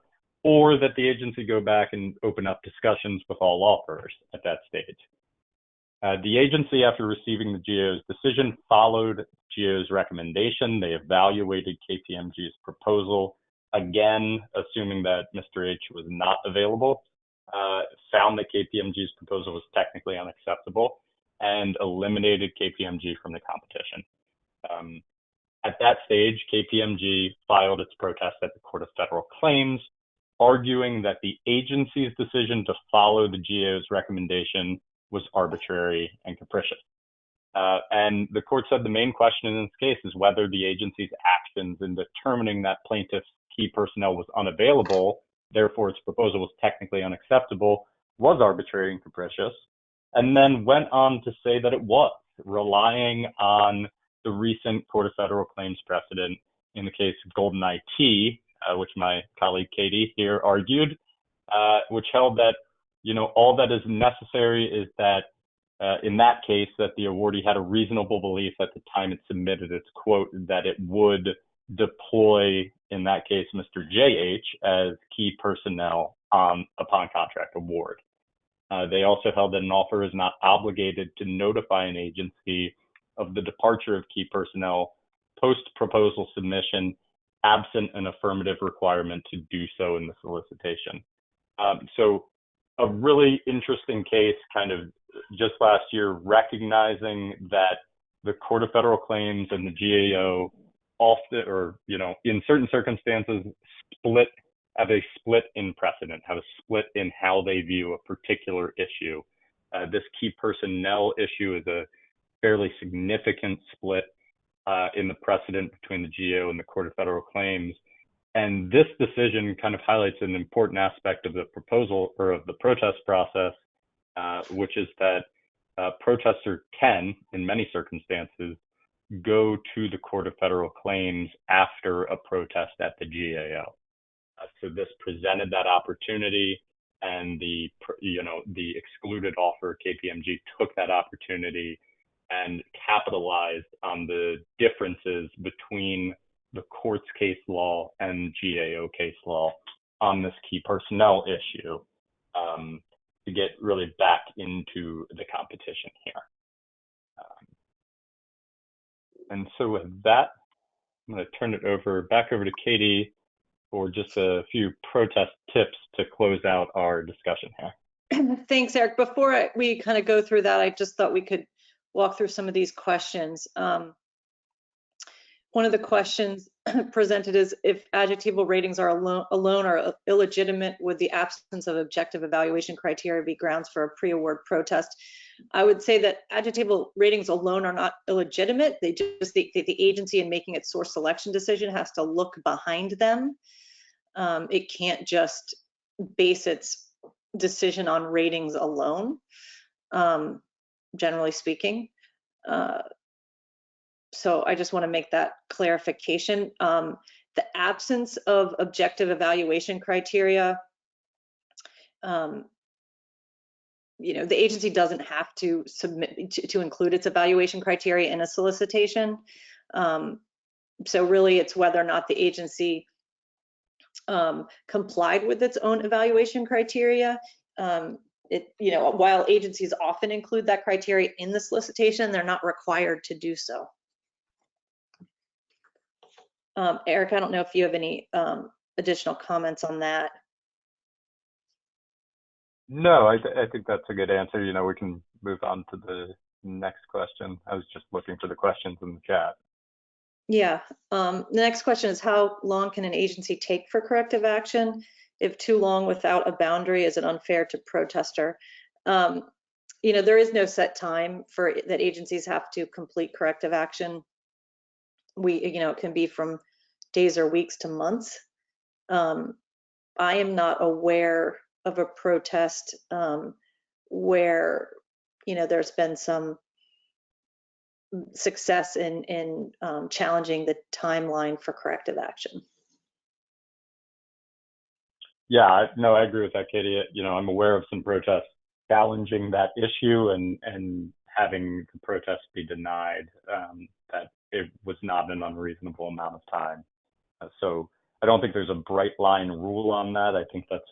or that the agency go back and open up discussions with all offers at that stage. The agency, after receiving the GAO's decision, followed GAO's recommendation. They evaluated KPMG's proposal, again, assuming that Mr. H was not available, found that KPMG's proposal was technically unacceptable, and eliminated KPMG from the competition. At that stage, KPMG filed its protest at the Court of Federal Claims, arguing that the agency's decision to follow the GAO's recommendation was arbitrary and capricious. And the court said the main question in this case is whether the agency's actions in determining that plaintiff's key personnel was unavailable, therefore its proposal was technically unacceptable, was arbitrary and capricious, and then went on to say that it was, relying on the recent Court of Federal Claims precedent in the case of Golden IT, which my colleague Katie here argued, which held that, all that is necessary is that in that case, that the awardee had a reasonable belief at the time it submitted its quote that it would deploy, in that case, Mr. JH as key personnel upon contract award. They also held that an offer is not obligated to notify an agency of the departure of key personnel post-proposal submission, absent an affirmative requirement to do so in the solicitation. So a really interesting case kind of just last year, recognizing that the Court of Federal Claims and the GAO often, or, in certain circumstances, have a split in precedent, have a split in how they view a particular issue. This key personnel issue is a fairly significant split in the precedent between the GAO and the Court of Federal Claims. And this decision kind of highlights an important aspect of the proposal or of the protest process, which is that protester can, in many circumstances, go to the Court of Federal Claims after a protest at the GAO. So this presented that opportunity, and the excluded offer, KPMG, took that opportunity and capitalized on the differences between the court's case law and GAO case law on this key personnel issue to get really back into the competition here. And so with that, I'm going to turn it back over to Katie for just a few protest tips to close out our discussion here. Thanks, Eric. Before we kind of go through that, I just thought we could walk through some of these questions. One of the questions presented is if adjectival ratings are alone or illegitimate, would the absence of objective evaluation criteria be grounds for a pre-award protest? I would say that adjectival ratings alone are not illegitimate. They just, the agency in making its source selection decision has to look behind them. It can't just base its decision on ratings alone, generally speaking. So I just want to make that clarification. The absence of objective evaluation criteria, the agency doesn't have to submit to include its evaluation criteria in a solicitation. So really it's whether or not the agency complied with its own evaluation criteria. While agencies often include that criteria in the solicitation, they're not required to do so. Eric, I don't know if you have any additional comments on that. No, I think that's a good answer. We can move on to the next question. I was just looking for the questions in the chat. Yeah. The next question is, how long can an agency take for corrective action? If too long without a boundary, is it unfair to protester? There is no set time for that agencies have to complete corrective action. It can be from days or weeks to months. I am not aware of a protest where there's been some success in challenging the timeline for corrective action. Yeah, no, I agree with that, Katie. I'm aware of some protests challenging that issue and having the protest be denied, that it was not an unreasonable amount of time. So I don't think there's a bright line rule on that. I think that's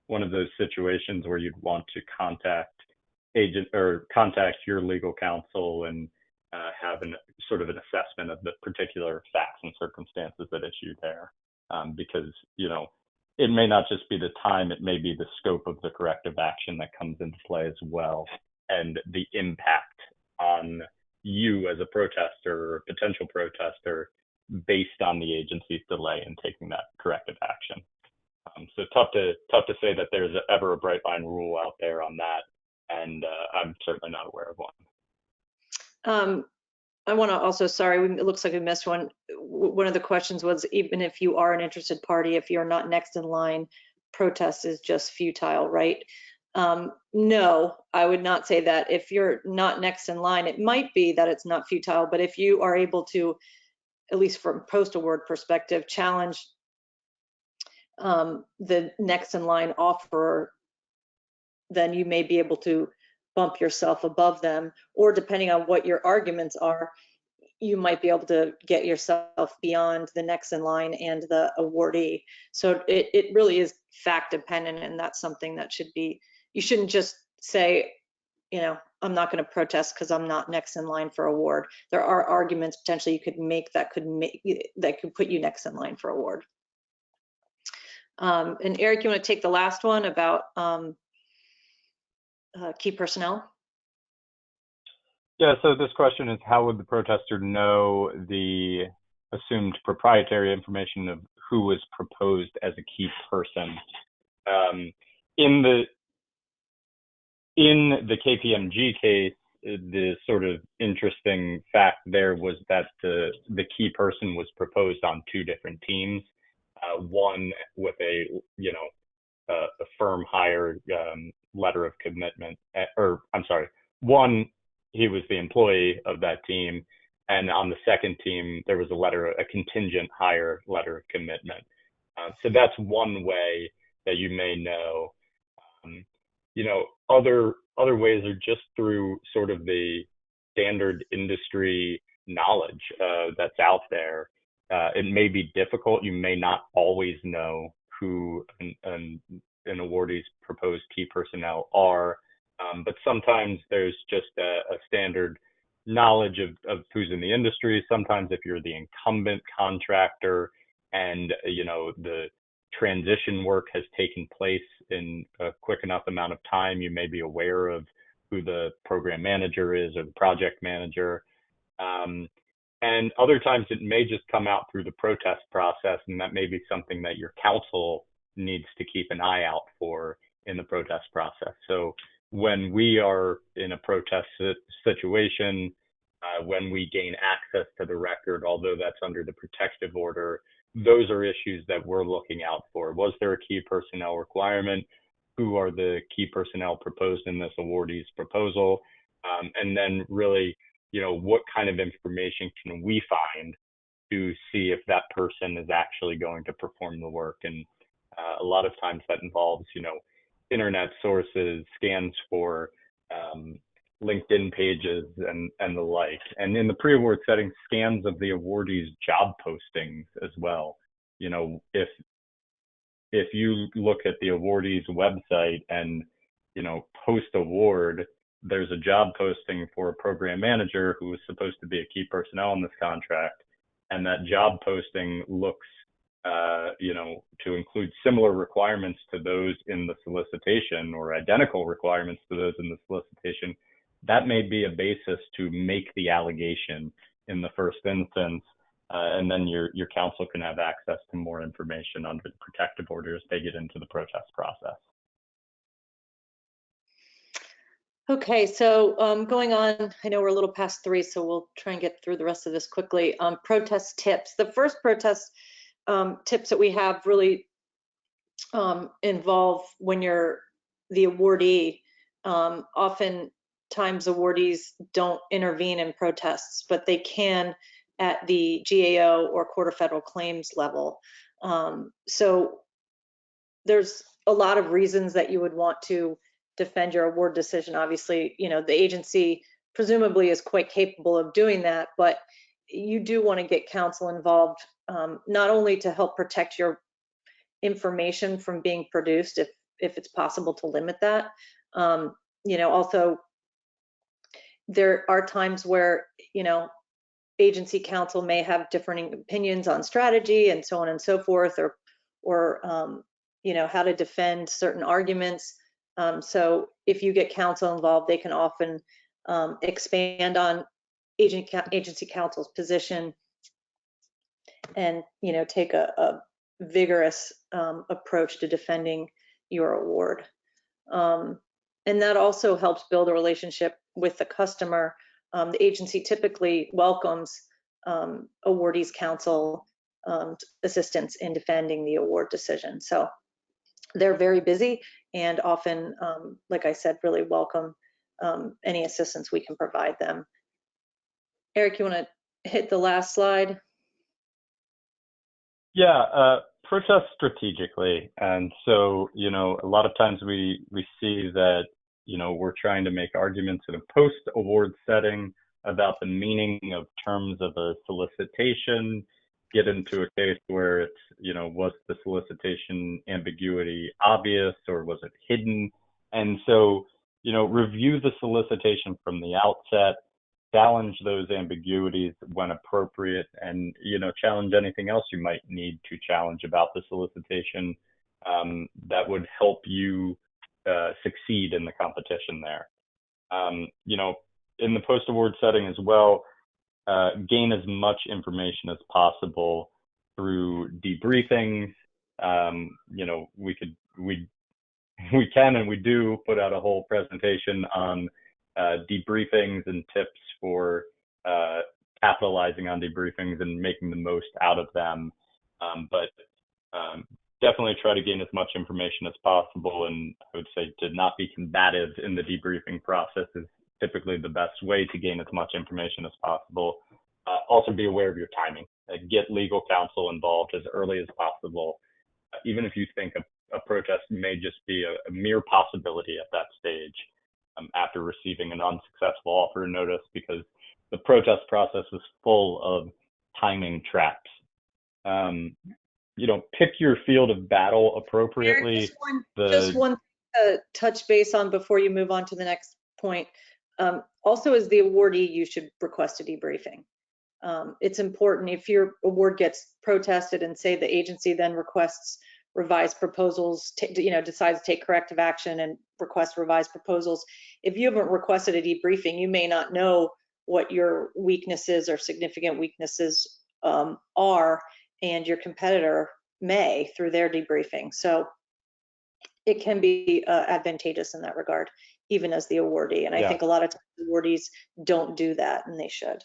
one of those situations where you'd want to contact your legal counsel and have sort of an assessment of the particular facts and circumstances at issue there, because it may not just be the time, it may be the scope of the corrective action that comes into play as well, and the impact on you as a protester or a potential protester based on the agency's delay in taking that corrective action. So tough to say that there's ever a bright line rule out there on that, and I'm certainly not aware of one. I want to also, it looks like we missed one. One of the questions was, even if you are an interested party, if you're not next in line, protest is just futile, right? No, I would not say that. If you're not next in line, it might be that it's not futile, but if you are able to, at least from post-award perspective, challenge the next in line offerer, then you may be able to bump yourself above them, or depending on what your arguments are, you might be able to get yourself beyond the next in line and the awardee. So it really is fact dependent, and that's something that you shouldn't just say, I'm not going to protest because I'm not next in line for award. There are arguments potentially you could make that could put you next in line for award. And Eric, you want to take the last one about key personnel? Yeah, so this question is, how would the protester know the assumed proprietary information of who was proposed as a key person? In the KPMG case, the sort of interesting fact there was that the key person was proposed on two different teams, one with a firm hire letter of commitment, one, he was the employee of that team, and on the second team there was a contingent hire letter of commitment. So that's one way that you may know. Other ways are just through sort of the standard industry knowledge that's out there. It may be difficult. You may not always know who an awardee's proposed key personnel are, but sometimes there's just a standard knowledge of who's in the industry. Sometimes if you're the incumbent contractor and the transition work has taken place in a quick enough amount of time, you may be aware of who the program manager is or the project manager. And other times it may just come out through the protest process, and that may be something that your council needs to keep an eye out for in the protest process. So when we are in a protest situation, when we gain access to the record, although that's under the protective order, those are issues that we're looking out for. Was there a key personnel requirement? Who are the key personnel proposed in this awardee's proposal? And then really, what kind of information can we find to see if that person is actually going to perform the work? And a lot of times that involves, internet sources, scans for LinkedIn pages and the like. And in the pre-award setting, scans of the awardee's job postings as well. If you look at the awardee's website and, post award, there's a job posting for a program manager who is supposed to be a key personnel in this contract. And that job posting looks, to include similar requirements to those in the solicitation or identical requirements to those in the solicitation. That may be a basis to make the allegation in the first instance. And then your counsel can have access to more information under the protective order as they get into the protest process. Okay, so going on, I know we're a little past 3, so we'll try and get through the rest of this quickly. Protest tips. The first protest tips that we have really involve when you're the awardee. Oftentimes awardees don't intervene in protests, but they can at the GAO or Court of Federal Claims level. So there's a lot of reasons that you would want to defend your award decision. Obviously, the agency presumably is quite capable of doing that, but you do want to get counsel involved, not only to help protect your information from being produced, if it's possible to limit that. Also, there are times where, agency counsel may have differing opinions on strategy and so on and so forth, or how to defend certain arguments. So if you get counsel involved, they can often expand on agency counsel's position and, take a vigorous approach to defending your award. And that also helps build a relationship with the customer. The agency typically welcomes awardees counsel assistance in defending the award decision. So they're very busy and often, like I said, really welcome any assistance we can provide them. Eric, you want to hit the last slide? Yeah, protest strategically. And so, a lot of times we see that, we're trying to make arguments in a post-award setting about the meaning of terms of a solicitation, get into a case where it's, was the solicitation ambiguity obvious or was it hidden? And so, review the solicitation from the outset, challenge those ambiguities when appropriate, and, challenge anything else you might need to challenge about the solicitation that would help you succeed in the competition there. In the post-award setting as well, gain as much information as possible through debriefings. We can and we do put out a whole presentation on debriefings and tips for capitalizing on debriefings and making the most out of them. But definitely try to gain as much information as possible. And I would say to not be combative in the debriefing process is typically the best way to gain as much information as possible. Also be aware of your timing. Get legal counsel involved as early as possible. Even if you think a protest may just be a mere possibility at that stage after receiving an unsuccessful offer notice, because the protest process is full of timing traps. Pick your field of battle appropriately. Just one touch base on before you move on to the next point. Also, as the awardee, you should request a debriefing. It's important if your award gets protested and say the agency then requests revised proposals, decides to take corrective action and request revised proposals. If you haven't requested a debriefing, you may not know what your weaknesses or significant weaknesses are, and your competitor may through their debriefing. So it can be advantageous in that regard, even as the awardee. And I Yeah. think a lot of times awardees don't do that, and they should.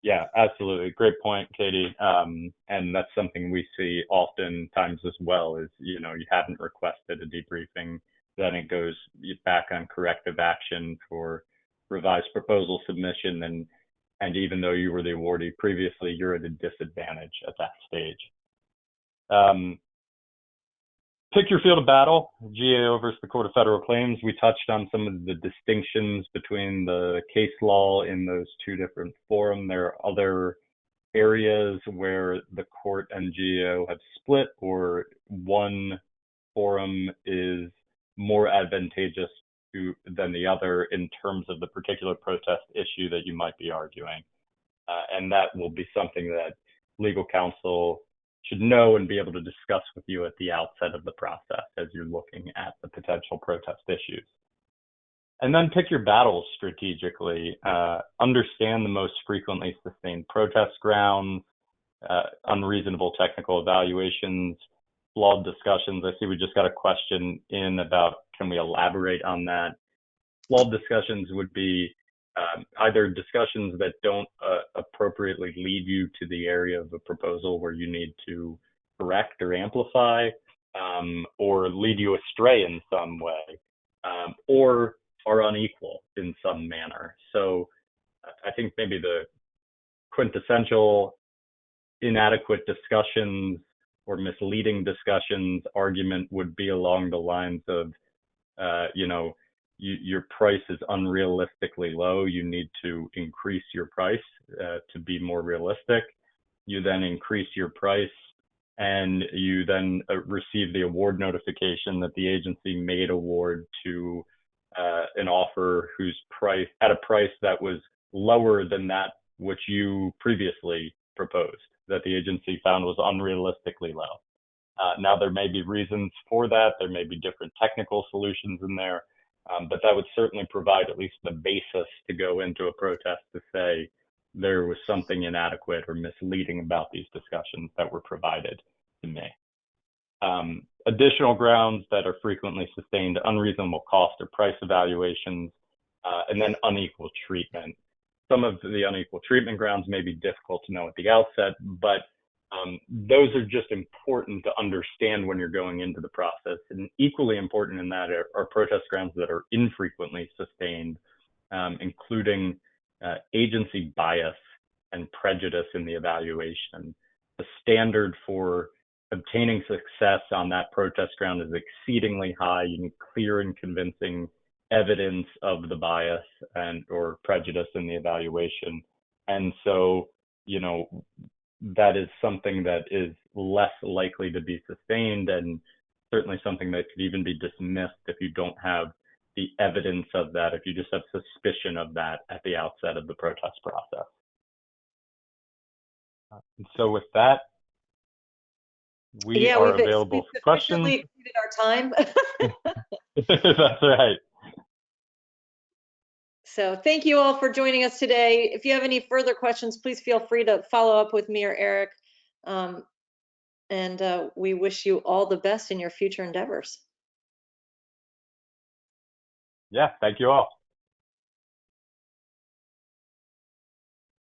Yeah, absolutely. Great point, Katie. And that's something we see oftentimes as well is, you haven't requested a debriefing, then it goes back on corrective action for revised proposal submission. And even though you were the awardee previously, you're at a disadvantage at that stage. Pick your field of battle, GAO versus the Court of Federal Claims. We touched on some of the distinctions between the case law in those two different forums. There are other areas where the court and GAO have split, or one forum is more advantageous than the other in terms of the particular protest issue that you might be arguing. And that will be something that legal counsel should know and be able to discuss with you at the outset of the process as you're looking at the potential protest issues. And then pick your battles strategically. Understand the most frequently sustained protest grounds, unreasonable technical evaluations, flawed discussions. I see we just got a question in about, can we elaborate on that? Flawed discussions would be either discussions that don't appropriately lead you to the area of the proposal where you need to correct or amplify, or lead you astray in some way, or are unequal in some manner. So I think maybe the quintessential inadequate discussions or misleading discussions argument would be along the lines of, your price is unrealistically low. You need to increase your price to be more realistic. You then increase your price, and you then receive the award notification that the agency made award to an offer whose price at a price that was lower than that which you previously proposed, that the agency found was unrealistically low. Now, there may be reasons for that. There may be different technical solutions in there, but that would certainly provide at least the basis to go into a protest to say there was something inadequate or misleading about these discussions that were provided to me. Additional grounds that are frequently sustained: unreasonable cost or price evaluations, and then unequal treatment. Some of the unequal treatment grounds may be difficult to know at the outset, but those are just important to understand when you're going into the process. And equally important in that are protest grounds that are infrequently sustained, including agency bias and prejudice in the evaluation. The standard for obtaining success on that protest ground is exceedingly high. You need clear and convincing evidence of the bias and or prejudice in the evaluation. And so, that is something that is less likely to be sustained, and certainly something that could even be dismissed if you don't have the evidence of that, if you just have suspicion of that at the outset of the protest process. And so with that, we are available for questions. We've exceeded our time. That's right. So thank you all for joining us today. If you have any further questions, please feel free to follow up with me or Eric. And we wish you all the best in your future endeavors. Yeah, thank you all.